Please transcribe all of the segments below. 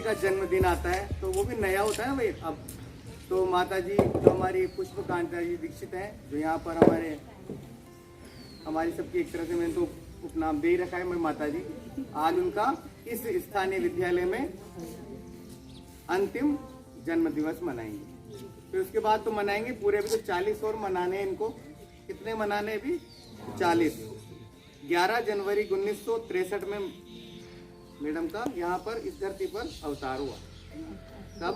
का जन्मदिन आता है तो वो भी नया होता है ना भाई। अब तो माता जी जो हमारी पुष्पकांता जी दीक्षित हैं, जो यहाँ पर हमारी सबकी एक तरह से मैंने तो उपनाम दे ही रखा है मैं माता जी, आज उनका इस स्थानीय विद्यालय में अंतिम जन्म दिवस मनाएंगे। फिर उसके बाद तो मनाएंगे पूरे, अभी तो 40 और मनाने हैं इनको। कितने मनाने अभी? 40। 11 जनवरी 1963 में मैडम का यहाँ पर इस धरती पर अवतार हुआ। कब?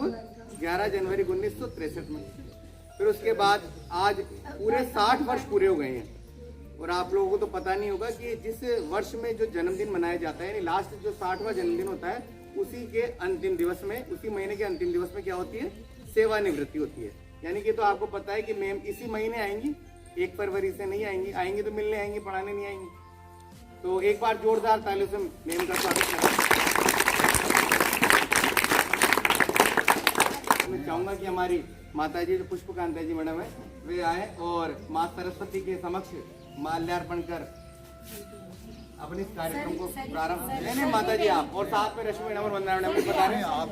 11 जनवरी 1963 में। फिर उसके बाद आज पूरे 60 वर्ष पूरे हो गए हैं। और आप लोगों को तो पता नहीं होगा कि जिस वर्ष में जो जन्मदिन मनाया जाता है, यानी लास्ट जो 60वां जन्मदिन होता है, उसी के अंतिम दिवस में, उसी महीने के अंतिम दिवस में क्या होती है? सेवानिवृत्ति होती है। यानी कि तो आपको पता है कि मैम इसी महीने आएंगी, 1 फरवरी से नहीं आएंगी। आएंगी तो मिलने आएंगी, पढ़ाने नहीं आएंगी। तो एक बार जोरदार तालियों से मैम का स्वागत करें। मैं चाहूंगा कि हमारी माता जी जो पुष्पकांता जी मैडम है वे आए और माँ सरस्वती के समक्ष माल्यार्पण कर अपने इस कार्यक्रम को प्रारंभ। नहीं माता जी आप, और साथ में रश्मि मैडम और वंदना मैडम भी बता रहे हैं आप।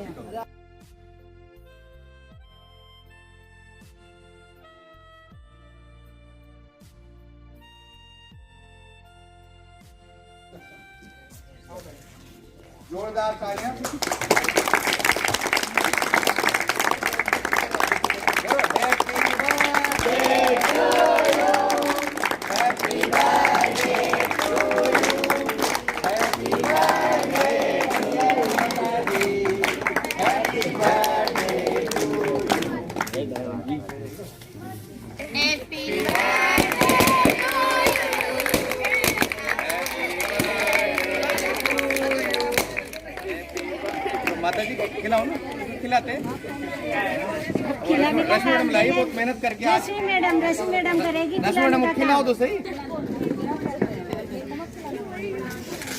जोरदार तालियां। माता जी खिलाओ ना, खिलाते रश्मि मैडम लाई बहुत मेहनत करके। रश्मि मैडम करेगी। रश्मि मैडम खिलाओ तो सही।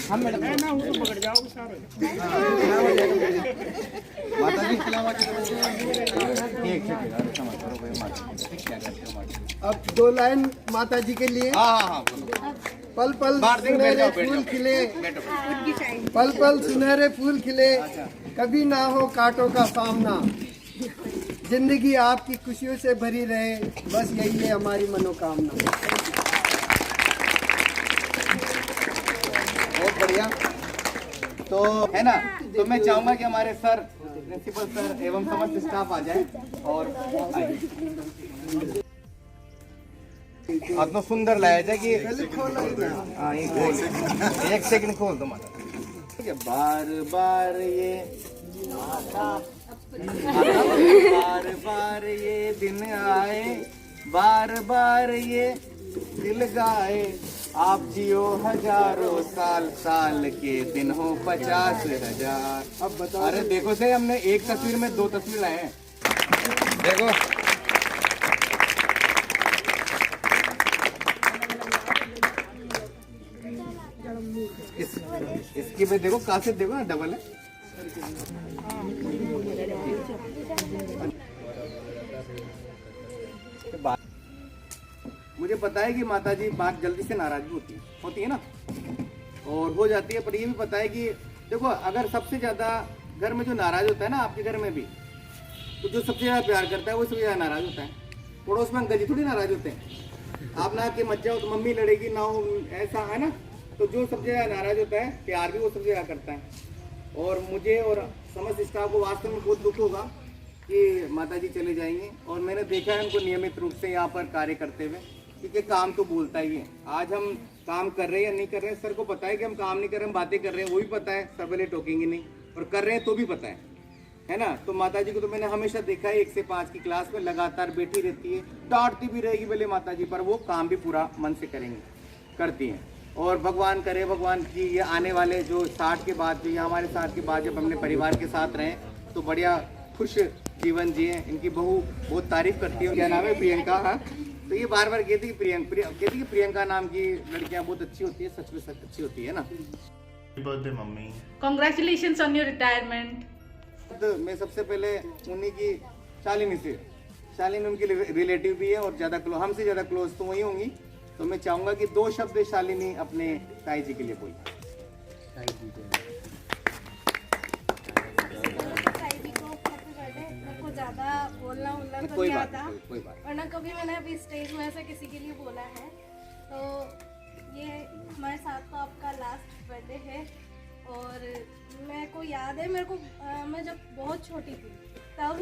हम मैडम पकड़ जाओ माता जी खिलाओ। अब 2 लाइन माता जी के लिए। हाँ पल पल सुनहरे फूल खिले, पल पल सुनहरे फूल खिले, कभी ना हो कांटों का सामना, जिंदगी आपकी खुशियों से भरी रहे, बस यही है हमारी मनोकामना। बहुत बढ़िया। तो है ना, तो मैं चाहूंगा कि हमारे सर, प्रिंसिपल सर एवं समस्त स्टाफ आ जाए और इतना सुंदर लाया जाए कि एक सेकंड खोल दो माता। बार बार ये बार बार ये दिन आए, बार बार ये दिल गाए, आप जियो हजारों साल, साल के दिन हो 50,000। अब बताओ। अरे देखो सही, हमने एक तस्वीर में 2 तस्वीर लाए हैं। देखो इसकी भी देखो, कासे देखो ना, डबल है। मुझे पता है कि माता जी बात जल्दी से नाराज भी होती है ना, और हो जाती है। पर ये भी पता है कि देखो, अगर सबसे ज्यादा घर में जो नाराज होता है ना, आपके घर में भी, तो जो सबसे ज्यादा प्यार करता है वो सबसे ज्यादा नाराज होता है। पड़ोस में अंकल जी थोड़ी नाराज होते हैं। आप ना के मत जाओ तो मम्मी लड़ेगी ना, हो ऐसा है ना। तो जो सबसे ज्यादा नाराज होता है, प्यार भी वो सबसे ज्यादा करता है। और मुझे और समस्त स्टाफ को वास्तव में बहुत दुख होगा कि माता जी चले जाएंगे। और मैंने देखा है उनको नियमित रूप से यहाँ पर कार्य करते हुए, क्योंकि काम तो बोलता ही है। आज हम काम कर रहे हैं या नहीं कर रहे हैं, सर को पता है कि हम काम नहीं कर रहे हैं, हम बातें कर रहे हैं, वो भी पता है, सब वाले टोकेंगे नहीं, और कर रहे हैं तो भी पता है ना। तो माता जी को तो मैंने हमेशा देखा है 1 से 5 की क्लास में लगातार बैठी रहती है, डांटती भी रहेगी भले माता जी, पर वो काम भी पूरा मन से करती हैं। और भगवान करे, भगवान की ये आने वाले जो 60 के बाद, जो यहाँ हमारे 60 के बाद जब हमने परिवार के साथ रहें, तो बढ़िया खुश जीवन जिए। इनकी बहू बहुत तारीफ करती है, क्या नाम है? प्रियंका। हाँ, तो ये बार बार कहती कि प्रियंका नाम की लड़कियां बहुत अच्छी होती है, सच में सच अच्छी होती है ना। Birthday mummy, congratulations on your retirement. मैं सबसे पहले उन्हीं की शालिनी उनकी रिलेटिव भी है, और हमसे ज्यादा क्लोज तो वही होंगी। तो मैं चाहूंगा कि 2 शब्द शालिनी अपने ताई जी के लिए बोले। मेरे को ज़्यादा बोलना तो कोई नहीं बात आता, नहीं, कोई बात वरना कभी मैंने अभी स्टेज में ऐसे किसी के लिए बोला है। तो ये हमारे साथ तो आपका लास्ट बर्थडे है और मेरे को याद है, मेरे को मैं जब बहुत छोटी थी तब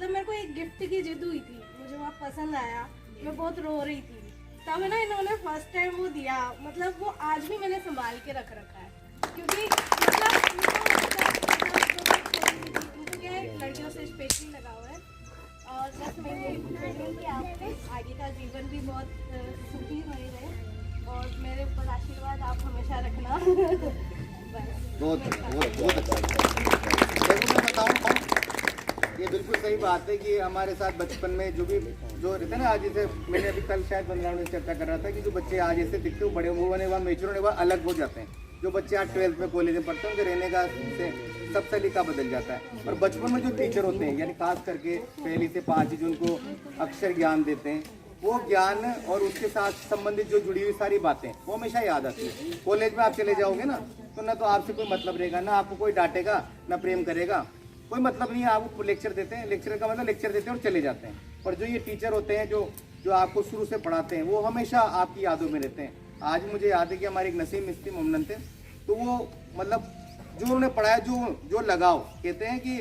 मेरे को एक गिफ्ट की जिद हुई थी, मुझे बहुत पसंद आया, मैं बहुत रो रही थी। तब ना इन्होंने फर्स्ट टाइम वो दिया, मतलब वो आज भी मैंने संभाल के रखा है, क्योंकि उनको क्या है, लड़कियों से स्पेशली लगा हुआ है। और बस मैं यही कहूँगी कि आपके आगे का जीवन भी बहुत सुखी रहे और मेरे ऊपर आशीर्वाद आप हमेशा रखना। बहुत बहुत अच्छा। देखो मैं बताऊँ, ये बिल्कुल सही बात है कि हमारे साथ बचपन में जो रहते हैं ना, आज जैसे मैंने अभी कल शायद 15 मिनट चर्चा कर रहा था कि जो बच्चे आज ऐसे दिखते हैं बड़े होने बाद मेच्योर होने बाद अलग हो जाते हैं। जो बच्चे आज 12th में कॉलेज में पढ़ते हैं उनके रहने का से सब सलीका बदल जाता है। और बचपन में जो टीचर होते हैं, यानी खास करके 1 से 5 जो उनको अक्षर ज्ञान देते हैं, वो ज्ञान और उसके साथ संबंधित जो जुड़ी हुई सारी बातें वो हमेशा याद आती है। कॉलेज में आप चले जाओगे ना, तो ना तो आपसे कोई मतलब रहेगा, ना आपको कोई डांटेगा, ना प्रेम करेगा, कोई मतलब नहीं है। आपको लेक्चर देते हैं, लेक्चर का मतलब लेक्चर देते हैं और चले जाते हैं। और जो ये टीचर होते हैं जो आपको शुरू से पढ़ाते हैं, वो हमेशा आपकी यादों में रहते हैं। आज मुझे याद है कि हमारे एक नसीम मिस्त्री मोमनन थे, तो वो मतलब जो उन्होंने पढ़ाया, जो लगाव, कहते हैं कि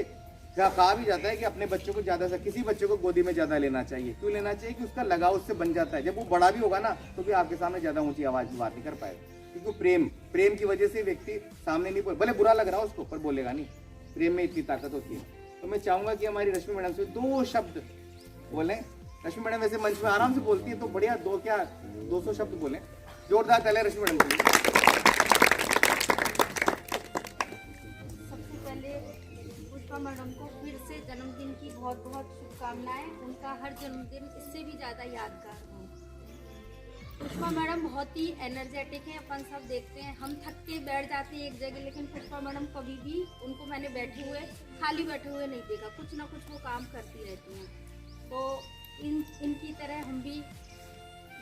कहा भी जाता है कि अपने बच्चों को ज़्यादा से किसी बच्चे को गोदी में ज़्यादा लेना चाहिए। क्यों लेना चाहिए? कि उसका लगाव उससे बन जाता है। जब वो बड़ा भी होगा ना, तो भी आपके सामने ज़्यादा ऊंची आवाज़ में बात नहीं कर पाएगा, क्योंकि प्रेम की वजह से व्यक्ति सामने नहीं बोले, भले बुरा लग रहा हो उसको, पर बोलेगा नहीं। प्रेम में इतनी ताकत होती है। तो मैं चाहूँगा कि हमारी रश्मि मैडम से 2 शब्द बोलें। रश्मि मैडम वैसे मंच में आराम से बोलती है, तो बढ़िया 200 शब्द बोलें। जोरदार तालियां रश्मि मैडम के लिए। सबसे पहले पुष्पा मैडम को फिर से जन्मदिन की बहुत बहुत शुभकामनाएं। उनका हर जन्मदिन इससे भी ज़्यादा यादगार हो। पुष्पा मैडम बहुत ही एनर्जेटिक है, अपन सब देखते हैं, हम थक के बैठ जाते हैं एक जगह, लेकिन पुष्पा मैडम कभी भी उनको मैंने खाली बैठे हुए नहीं देखा, कुछ ना कुछ वो काम करती रहती हैं। तो इनकी तरह हम भी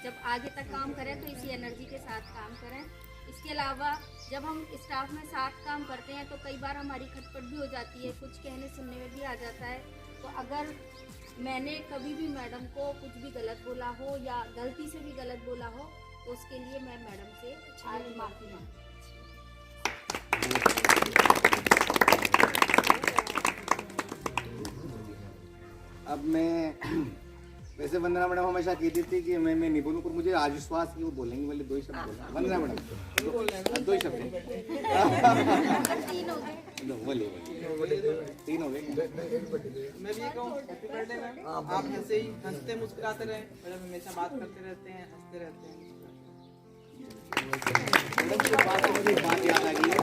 जब आगे तक काम करें तो इसी एनर्जी के साथ काम करें। इसके अलावा जब हम स्टाफ में साथ काम करते हैं तो कई बार हमारी खटपट भी हो जाती है, कुछ कहने सुनने में भी आ जाता है। तो अगर मैंने कभी भी मैडम को कुछ भी गलत बोला हो या गलती से भी गलत बोला हो, तो उसके लिए मैं मैडम से आज माफ़ी मांगती हूँ। अब मैं वैसे वंदना मैडम हमेशा कहती थी कि मैं नहीं बोलूँ, पर मुझे आज विश्वास कि वो बोलेंगे, बोले 2 ही शब्द बोला। वंदना मैडम 2 ही शब्द बोलिए, 3 हो गए। मैं भी कहूँ हैप्पी बर्थडे मैम। आप जैसे ही हंसते मुस्कुराते रहे, मैडम हमेशा बात करते रहते हैं, हंसते रहते हैं। मुझे बात याद आ गई है।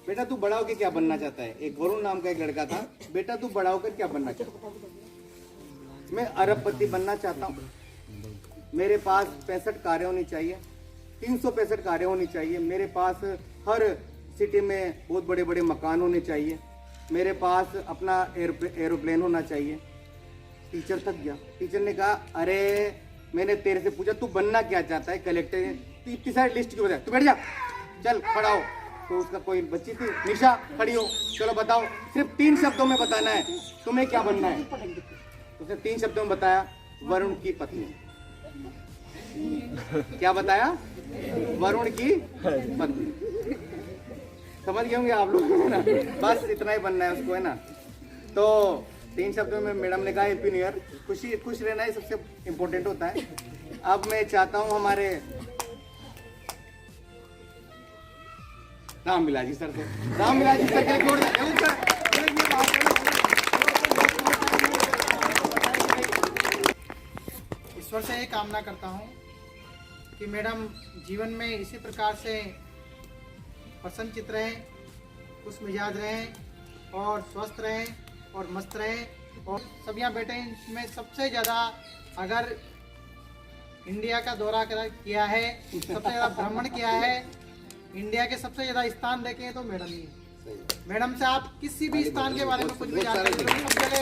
बेटा तू बड़ा होकर क्या बनना चाहता है? एक वरुण नाम का एक लड़का था। बेटा तू बड़ा होकर क्या बनना चाहता है? मैं अरबपति बनना चाहता हूँ। मेरे पास 65 कारें होनी चाहिए, 365 कारें होनी चाहिए। मेरे पास हर सिटी में बहुत बड़े बड़े मकान होने चाहिए। मेरे पास अपना एरोप्लेन होना चाहिए। टीचर थक गया। टीचर ने कहा, अरे मैंने तेरे से पूछा तू बनना क्या चाहता है? कलेक्टर ने तो इतनी सारी लिस्ट क्यों बताया? तू बैठ जा, चल खड़ा हो। तो उसका कोई बच्ची थी, निशा, खड़ी हो, चलो बताओ, सिर्फ 3 शब्दों में बताना है तुम्हें क्या बनना है। उसने 3 शब्दों में बताया, वरुण की पत्नी। क्या बताया? वरुण की पत्नी। समझ गए होंगे आप लोग, है ना? बस इतना ही बनना है उसको, है ना? तो 3 शब्दों में मैडम ने कहा हैप्पी न्यू ईयर। खुश रहना ही सबसे इम्पोर्टेंट होता है। अब मैं चाहता हूँ हमारे राम बिलाजी सर से, राम बिलाजी सर के ईश्वर से ये कामना करता हूँ कि मैडम जीवन में इसी प्रकार से प्रसन्नचित रहें, खुश मिजाज रहें और स्वस्थ रहें और मस्त रहें। और सब यहाँ बैठे में सबसे ज़्यादा अगर इंडिया का दौरा किया है, सबसे ज़्यादा भ्रमण किया है, इंडिया के सबसे ज़्यादा स्थान देखे हैं तो मैडम ही है। मैडम से आप किसी भी स्थान के बारे में कुछ भी जानते हैं, सब जगह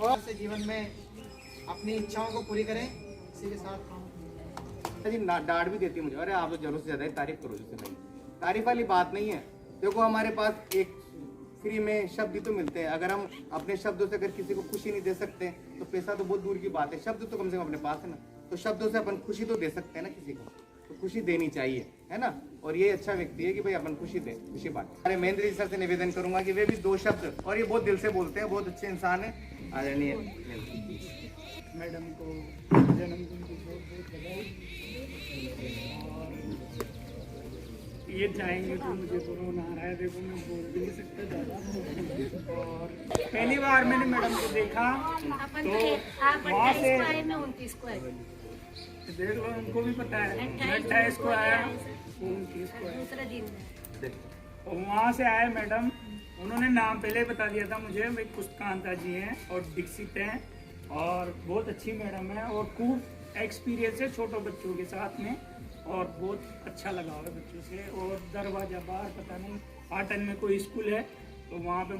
और से जीवन में अपनी इच्छाओं को पूरी करें। इसी के साथ जी डांट भी देती है मुझे, अरे आप तो जरूरत से ज्यादा ही तारीफ करो जिससे भाई। तारीफ वाली बात नहीं है। देखो हमारे पास एक फ्री में शब्द ही तो मिलते हैं। अगर हम अपने शब्दों से अगर किसी को खुशी नहीं दे सकते तो पैसा तो बहुत दूर की बात है, शब्द तो कम से कम अपने पास है ना। तो शब्दों से अपन खुशी तो दे सकते हैं ना किसी को, तो खुशी देनी चाहिए, है ना। और ये अच्छा व्यक्ति है कि भाई अपन खुशी दे, खुशी बात। अरे महेंद्र जी सर से निवेदन करूंगा कि वे भी 2 शब्द, और ये बहुत दिल से बोलते हैं, बहुत अच्छे इंसान है, आदरणीय मैडम को जन्मदिन की बहुत बहुत बधाई। और ये चाहेंगे तो मुझे कोरोना आ रहा है, देखो मैं बोल भी नहीं सकता ज़्यादा। और पहली बार मैंने मैडम को देखा तो वहाँ से देख लो, उनको भी पता है 28 को आया, 29 को आया। और वहाँ से आए मैडम, उन्होंने नाम पहले बता दिया था मुझे, भाई पुष्पकांता जी हैं और दीक्षित हैं, और बहुत अच्छी मैडम है और खूब एक्सपीरियंस है छोटे बच्चों के साथ में, और बहुत अच्छा लगा है बच्चों से। और दरवाजा बाहर पता नहीं पाटन में कोई स्कूल है, तो वहाँ पे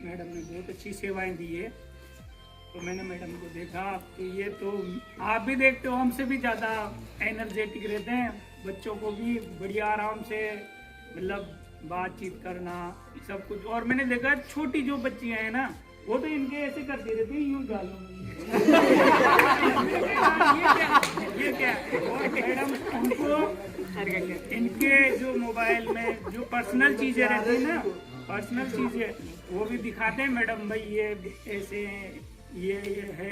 मैडम ने बहुत अच्छी सेवाएं दी है। तो मैंने मैडम को देखा, तो ये तो आप भी देखते हो, हमसे भी ज़्यादा एनर्जेटिक रहते हैं, बच्चों को भी बढ़िया आराम से मतलब बातचीत करना सब कुछ। और मैंने देखा छोटी जो बच्चियाँ हैं ना, वो तो इनके ऐसे करती रहती है, यूं गालों में ये क्या। और मैडम उनको इनके जो मोबाइल में जो पर्सनल चीजें रहती है ना, पर्सनल चीजें वो भी दिखाते हैं मैडम, भाई ये ऐसे ये है,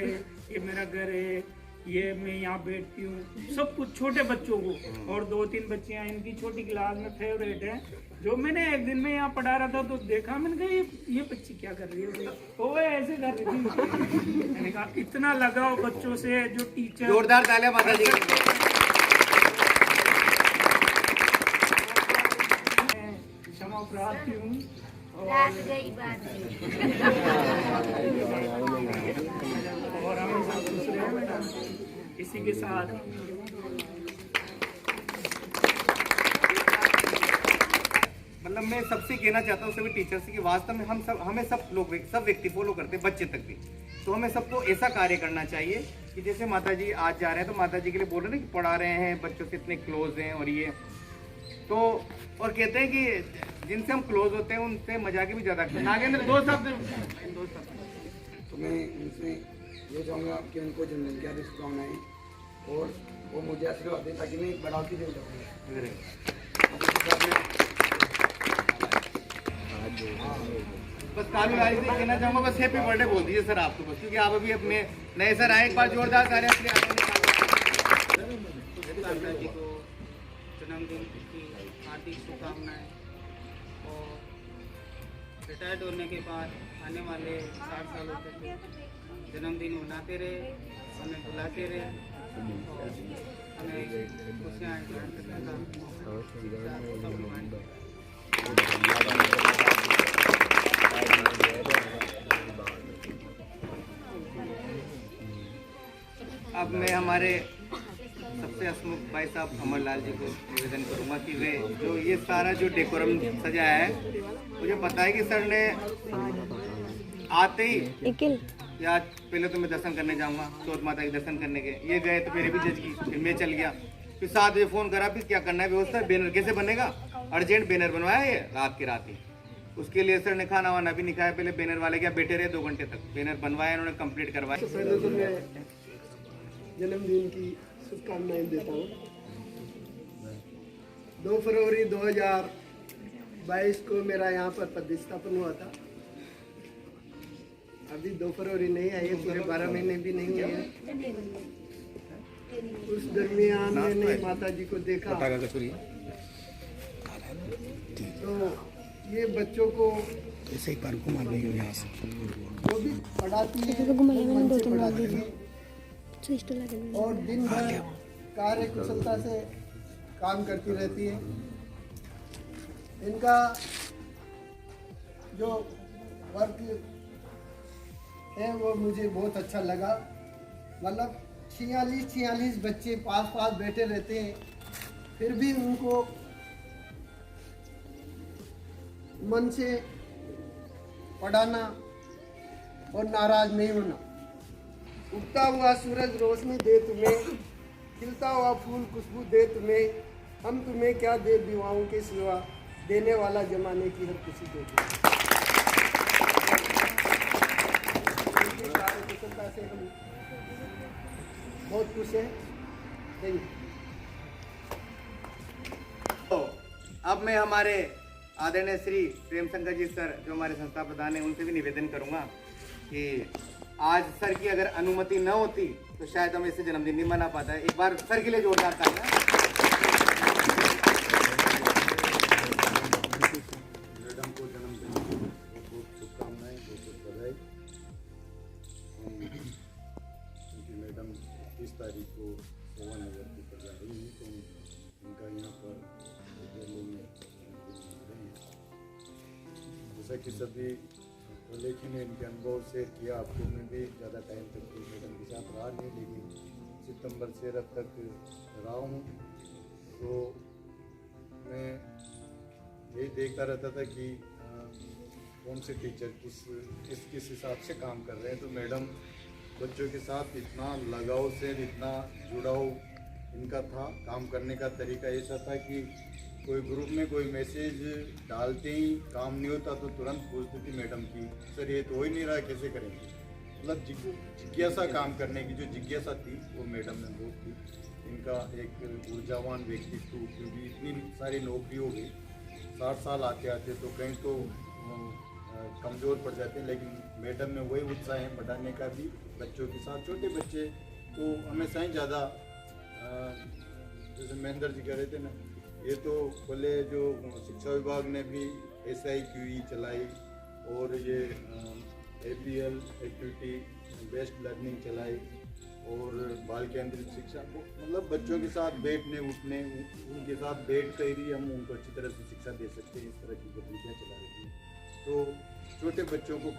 ये मेरा घर है, ये मैं यहाँ बैठती हूँ, सब कुछ छोटे बच्चों को। और 2-3 बच्चियाँ इनकी छोटी क्लास में फेवरेट है, जो मैंने एक दिन में यहाँ पढ़ा रहा था तो देखा, मैंने कहा ये बच्ची क्या कर रही है, वो ऐसे कर रही थी। मैंने कहा इतना लगाव बच्चों से, जो टीचर। जोरदार तालियां माता जी। क्षमा प्रार्थी हूँ और हमेशा खुश रहे मैडम इसी के साथ। मतलब मैं सबसे कहना चाहता हूँ, सभी टीचर से, कि वास्तव में हमें सब लोग, सब व्यक्ति फॉलो करते हैं, बच्चे तक भी। तो हमें सबको ऐसा कार्य करना चाहिए कि जैसे माता जी आज जा रहे हैं तो माता जी के लिए बोल रहे हैं कि पढ़ा रहे हैं, बच्चों से इतने क्लोज हैं, और ये तो, और कहते हैं कि जिनसे हम क्लोज होते हैं उनसे मजाक भी ज्यादा करते हैं। नागेंद्र 2 शब्द। तो मैं उनसे ये चाहूँगा कि उनको जन्मदिन की हार्दिक शुभकामनाएं, और वो मुझे आशीर्वाद दें ताकि मैं बढ़ाती दे सकूँ। बस कालू लाली से कहना चाहूँगा, बस हैप्पी बर्थडे बोल दीजिए सर आप तो बस, क्योंकि आप अभी अपने नए सर आए। एक बार जोरदार तालियां अपने जी को जन्मदिन की हार्दिक शुभकामनाएं। और रिटायर्ड होने के बाद आने वाले 60 सालों तक जन्मदिन मनाते रहे, हमें बुलाते रहे, और हमें खुशियाँ ग्रहण करने का। अब मैं हमारे सबसे हसमुख भाई साहब अमरलाल जी को निवेदन करूंगा कि वे जो ये सारा जो डेकोरम सजाया है, मुझे पता है कि सर ने आते ही, या पहले तो मैं दर्शन करने जाऊंगा, चौथ माता के दर्शन करने के, ये गए तो मेरे भी जज की, फिर मैं चल गया, फिर 7 बजे फोन करा, फिर क्या करना है व्यवस्था, बैनर कैसे बनेगा, अर्जेंट बैनर बनवाया ये रात की रात ही। उसके लिए सर ने खाना वाना भी नहीं खाया, पहले बैनर वाले क्या बैठे रहे 2 घंटे तक, बैनर बनवाया, उन्होंने कंप्लीट करवाया। तो पहले तो मैं जन्मदिन की शुभकामनाएं देता हूँ। 2 फरवरी 2022 को मेरा यहाँ पर प्रतिस्थापन हुआ था। अभी 2 फरवरी नहीं आई है, पूरे 12 महीने भी नहीं हुए हैं। उस दरमियान मैंने माता जी को देखा, तो ये बच्चों को ऐसे ही पर घुमा नहीं यहाँ से वो भी पढ़ाती है, और दिन भर कार्य कुशलता से काम करती रहती है। इनका जो वर्क है वो मुझे बहुत अच्छा लगा। मतलब 46 बच्चे पास बैठे रहते हैं, फिर भी उनको मन से पढ़ाना और नाराज नहीं होना। उगता हुआ सूरज रोशनी दे तुम्हें, खिलता खिलता हुआ फूल खुशबू दे तुम्हें, हम तुम्हें क्या दे दीवाओं के सिवा, देने वाला जमाने की हर खुशी दे दे। कुशलता से हम बहुत खुश हैं। Thank you. तो अब मैं हमारे आदरणीय श्री प्रेम शंकर जी सर जो हमारे संस्था प्रधान हैं उनसे भी निवेदन करूंगा कि आज सर की अगर अनुमति न होती तो शायद हम इससे जन्मदिन नहीं मना पाता है। एक बार सर के लिए जोरदार तालियां। मैडम को जन्मदिन की बहुत बहुत शुभकामनाएं, बहुत बहुत बधाई। क्योंकि मैडम 30 तारीख को सोवा नगर की पर जा रही है, तो उनका यहाँ पर विद्यालय में जन्मदिन मना रहे हैं। जैसा कि सभी लेकिन इनके अनुभव से किया, आपको मैं भी ज़्यादा टाइम तक मैडम के साथ रहा नहीं, लेकिन सितंबर से अब तक रहा हूँ। तो मैं यही देखता रहता था कि कौन से टीचर किस हिसाब से काम कर रहे हैं। तो मैडम बच्चों के साथ इतना लगाव से, इतना जुड़ाव इनका था, काम करने का तरीका ऐसा था कि कोई ग्रुप में कोई मैसेज डालते ही काम नहीं होता तो तुरंत पूछती थी मैडम की, सर ये तो हो ही नहीं रहा, कैसे करेंगे। मतलब जिज्ञासा काम करने की जो जिज्ञासा थी वो मैडम में बहुत थी। इनका एक ऊर्जावान व्यक्तित्व, क्योंकि इतनी सारी नौकरी हो गई, 60 साल आते आते तो कहीं तो कमज़ोर पड़ जाते हैं, लेकिन मैडम में वही उत्साह है पढ़ाने का भी। बच्चों के साथ छोटे बच्चे तो हमेशा ही ज़्यादा, जैसे महेंद्र जी कह रहे थे ना, ये तो बोले जो शिक्षा विभाग ने भी SIQE चलाई और ये APL एक्टिविटी बेस्ड लर्निंग चलाई और बाल केंद्रित शिक्षा को, मतलब बच्चों के साथ बैठने उठने, उनके साथ बैठ कर ही हम उनको अच्छी तरह से शिक्षा दे सकते हैं, इस तरह की गतिविधियाँ चला रही हैं। तो छोटे बच्चों को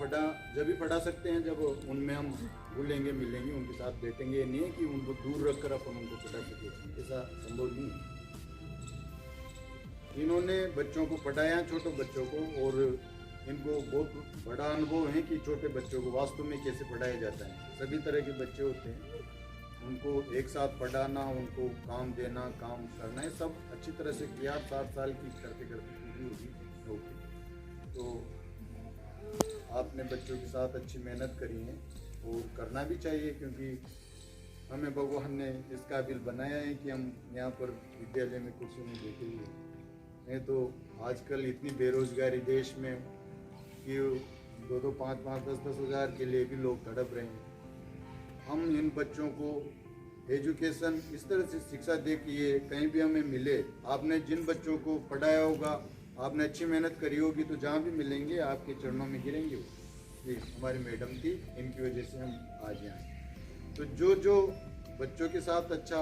जब भी पढ़ा सकते हैं जब उनमें हम घुलेंगे मिलेंगे, उनके साथ बैठेंगे। ये नहीं है कि उनको दूर रखकर अपन उनको पढ़ा सकें, ऐसा संभव नहीं है। इन्होंने बच्चों को पढ़ाया, छोटे बच्चों को, और इनको बहुत बड़ा अनुभव है कि छोटे बच्चों को वास्तव में कैसे पढ़ाया जाता है। सभी तरह के बच्चे होते हैं, उनको एक साथ पढ़ाना, उनको काम देना, काम करना, है सब अच्छी तरह से किया। 60 साल की करते करते पूरी होगी नौकरी। तो आपने बच्चों के साथ अच्छी मेहनत करी है और करना भी चाहिए, क्योंकि हमें भगवान ने इस काबिल बनाया है कि हम यहाँ पर विद्यालय में कुर्सी में बैठे हुए हैं। नहीं तो आजकल इतनी बेरोजगारी देश में कि 2-2, 5-5, 10-10 हज़ार के लिए भी लोग तड़प रहे हैं। हम इन बच्चों को एजुकेशन इस तरह से शिक्षा दे कि ये कहीं भी हमें मिले। आपने जिन बच्चों को पढ़ाया होगा, आपने अच्छी मेहनत करी होगी, तो जहाँ भी मिलेंगे आपके चरणों में गिरेंगे वो। ये हमारी मैडम थी, इनकी वजह से हम आज यहाँ हैं। तो जो बच्चों के साथ अच्छा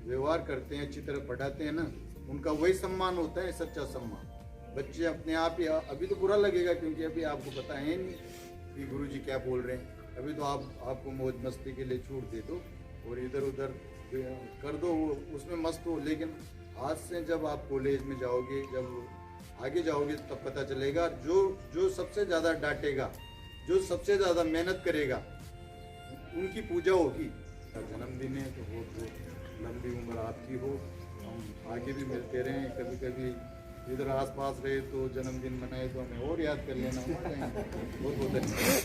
व्यवहार करते हैं, अच्छी तरह पढ़ाते हैं ना, उनका वही सम्मान होता है, सच्चा सम्मान। बच्चे अपने आप ही, अभी तो बुरा लगेगा क्योंकि अभी आपको पता है नहीं कि गुरुजी क्या बोल रहे हैं। अभी तो आपको मौज मस्ती के लिए छूट दे दो और इधर उधर कर दो, उसमें मस्त हो। लेकिन आज से जब आप कॉलेज में जाओगे, जब आगे जाओगे, तब पता चलेगा जो सबसे ज़्यादा डांटेगा, जो सबसे ज़्यादा मेहनत करेगा, उनकी पूजा होगी। जन्मदिन है तो बहुत लंबी उम्र आपकी हो, हम आगे भी मिलते रहें। कभी कभी इधर आसपास रहे तो जन्मदिन मनाए तो हमें और याद कर लेना। बहुत बहुत धन्यवाद।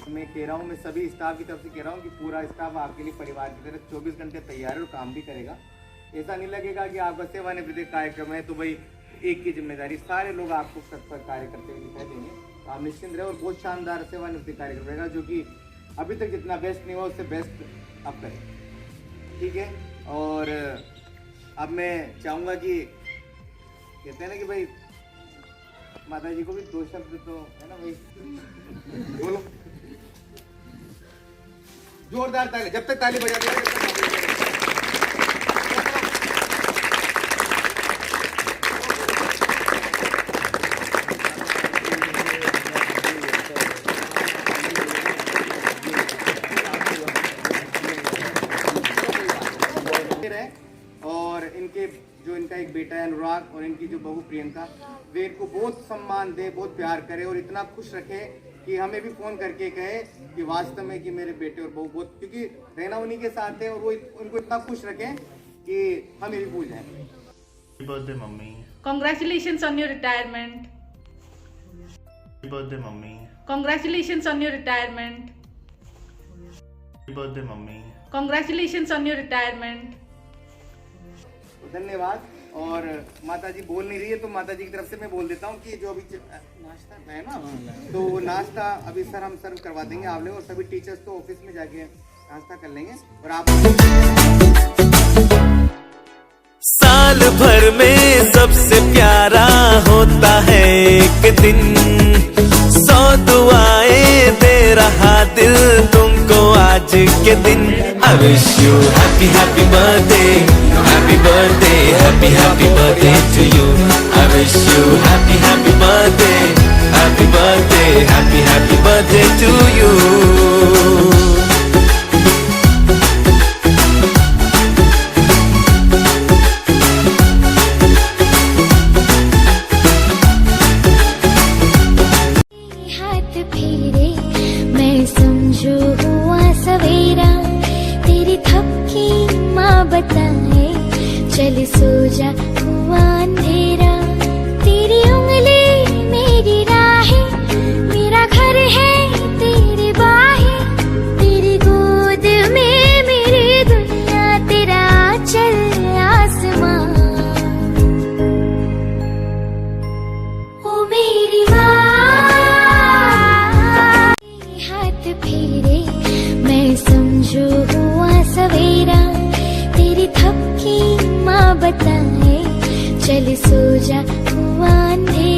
मैं कह रहा हूँ, मैं सभी स्टाफ की तरफ से कह रहा हूँ कि पूरा स्टाफ आपके लिए परिवार की तरह 24 घंटे तैयार है और काम भी करेगा। ऐसा नहीं लगेगा कि आपका सेवानिवृत्ति कार्यक्रम है तो भाई एक की जिम्मेदारी, सारे लोग आपको तत्पर कार्य करते हुए दिखाई देंगे। आप निश्चिंत रहे और बहुत शानदार सेवानिवृत्ति कार्यक्रम रहेगा, जो कि अभी तक जितना बेस्ट नहीं हुआ उससे बेस्ट आप करें, ठीक है। और अब मैं चाहूँगा कि कहते हैं ना कि भाई माता जी को भी 2 शब्द तो है ना भाई, बोलो जोरदार ताली। जब तक ताली बजा देगा और इनका एक बेटा है अनुराग और इनकी जो बहू प्रियंका, वे इनको बहुत सम्मान दे, बहुत प्यार करे और इतना खुश रखे कि हमें भी फोन करके कहे कि वास्तव में कि मेरे बेटे और बहू बहुत, क्योंकि रहना उन्हीं के साथ है और वो उनको इतना खुश रखें कि हमें भी भूल जाए। Happy birthday mummy. Congratulations on your retirement. Happy birthday mummy. Congratulations on your retirement. Happy birthday mummy. Congratulations on your retirement. धन्यवाद। और माता जी बोल नहीं रही है तो माता जी की तरफ से मैं बोल देता हूँ कि जो अभी नाश्ता है ना, तो वो नाश्ता अभी सर हम सर्व करवा देंगे आप लोग, और सभी टीचर्स तो ऑफिस में जाके नाश्ता कर लेंगे। और आप साल भर में सबसे प्यारा होता है एक दिन, 100 दुआएं दे रहा दिल तुमको आज के दिन। I wish you happy happy birthday, happy birthday, happy happy birthday to you. I wish you happy happy birthday, happy birthday, happy happy birthday to you. बताए चल सो जा हुआ अंधेरा, तेरी उंगली मेरी राहें, मेरा घर है तेरी बाहें, तेरी गोद में मेरी दुनिया, तेरा चल आसमां। ओ मेरी माँ हाथ फेरे मैं समझो हुआ सवेरा, तेरी थपकी माँ बताए चल सो जा हुआ अंधेरा।